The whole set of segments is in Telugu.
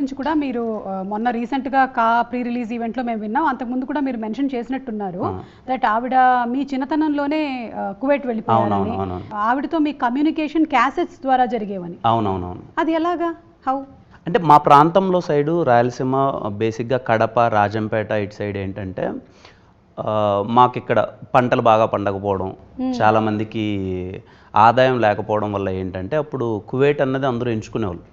నుంచి కూడా మీరు మొన్న రీసెంట్గా ప్రీ రిలీజ్ ఈవెంట్లో మేము విన్నాం. అంతకుముందు కూడా మీరు మెన్షన్ చేసినట్టున్నారు దట్ ఆవిడ మీ చిన్నతనంలోనే కువైట్ వెళ్ళిపోయారని, ఆవిడతో మీ కమ్యూనికేషన్ క్యాసెట్స్ ద్వారా జరిగేవని. అవునవునవును. అది ఎలాగా, హౌ? అంటే మా ప్రాంతంలో సైడు రాయలసీమ బేసిక్గా కడప, రాజంపేట ఇటు సైడ్ ఏంటంటే మాకు ఇక్కడ పంటలు బాగా పండకపోవడం, చాలామందికి ఆదాయం లేకపోవడం వల్ల ఏంటంటే అప్పుడు కువైట్ అన్నది అందరూ ఎంచుకునేవాళ్ళు,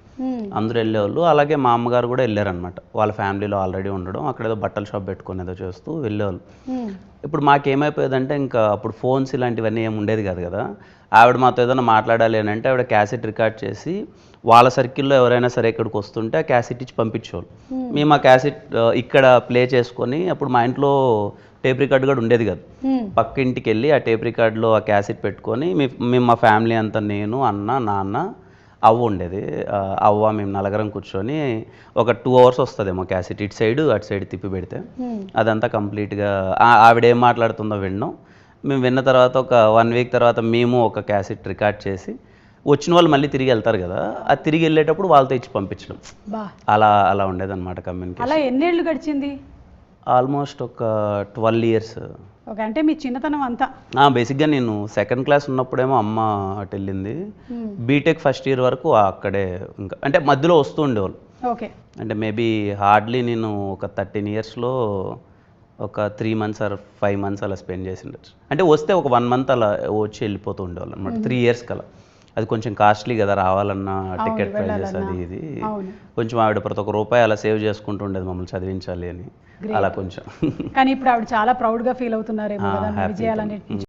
అందరూ వెళ్ళేవాళ్ళు. అలాగే మా అమ్మగారు కూడా వెళ్ళారనమాట, వాళ్ళ ఫ్యామిలీలో ఆల్రెడీ ఉండడం, అక్కడ ఏదో బట్టల షాప్ పెట్టుకుని ఏదో చేస్తూ వెళ్ళేవాళ్ళు. ఇప్పుడు మాకేమైపోయేదంటే ఇంకా అప్పుడు ఫోన్స్ ఇలాంటివన్నీ ఏమి ఉండేది కాదు కదా. ఆవిడ మాతో ఏదైనా మాట్లాడాలి అని అంటే ఆవిడ క్యాసెట్ రికార్డ్ చేసి వాళ్ళ సర్కిల్లో ఎవరైనా సరే ఇక్కడికి వస్తుంటే ఆ క్యాసెట్ ఇచ్చి పంపించేవాళ్ళు. మేము ఆ క్యాసెట్ ఇక్కడ ప్లే చేసుకొని, అప్పుడు మా ఇంట్లో టేప్ రికార్డ్ కూడా ఉండేది కాదు, పక్క ఇంటికి వెళ్ళి ఆ టేప్ రికార్డులో ఆ క్యాసెట్ పెట్టుకొని మేము మా ఫ్యామిలీ అంతా, నేను, అన్న, నాన్న, అవ్వ ఉండేది. అవ్వ మేము నలుగురం కూర్చొని ఒక 2 hours వస్తుందేమో క్యాసెట్, ఇటు సైడ్ అటు సైడ్ తిప్పి పెడితే అదంతా కంప్లీట్గా ఆవిడ ఏం మాట్లాడుతుందో విన్నాం. మేము విన్న తర్వాత ఒక 1 week తర్వాత మేము ఒక క్యాసెట్ రికార్డ్ చేసి వచ్చిన వాళ్ళు మళ్ళీ తిరిగి వెళ్తారు కదా, అది తిరిగి వెళ్ళేటప్పుడు వాళ్ళతో ఇచ్చి పంపించడం, అలా అలా ఉండేదన్నమాట కమ్యూనికేషన్. అలా ఎన్నేళ్ళు గడిచింది? ఆల్మోస్ట్ ఒక 12 years. ఓకే, అంటే మీ చిన్నతనం అంతా బేసిక్గా నేను 2nd class ఉన్నప్పుడేమో అమ్మ అటు వెళ్ళింది. బీటెక్ ఫస్ట్ ఇయర్ వరకు అక్కడే, ఇంకా అంటే మధ్యలో వస్తూ ఉండేవాళ్ళు. ఓకే, అంటే మేబీ హార్డ్లీ నేను ఒక 13 yearsలో ఒక 3 months or 5 months అలా స్పెండ్ చేసి ఉండొచ్చు. అంటే వస్తే ఒక 1 month అలా వచ్చి వెళ్ళిపోతూ ఉండేవాళ్ళు అనమాట. 3 years కలా. అది కొంచెం కాస్ట్లీ కదా, రావాలన్నా టికెట్ ప్రైజెస్ అది ఇది, కొంచెం ఆవిడ ప్రతి ఒక్క రూపాయి అలా సేవ్ చేసుకుంటూ ఉండేది మమ్మల్ని చదివించాలి అని, అలా కొంచెం. కానీ ఇప్పుడు ఆవిడ చాలా ప్రౌడ్గా ఫీల్ అవుతున్నారేమో కదా విజయాలన్నిటి.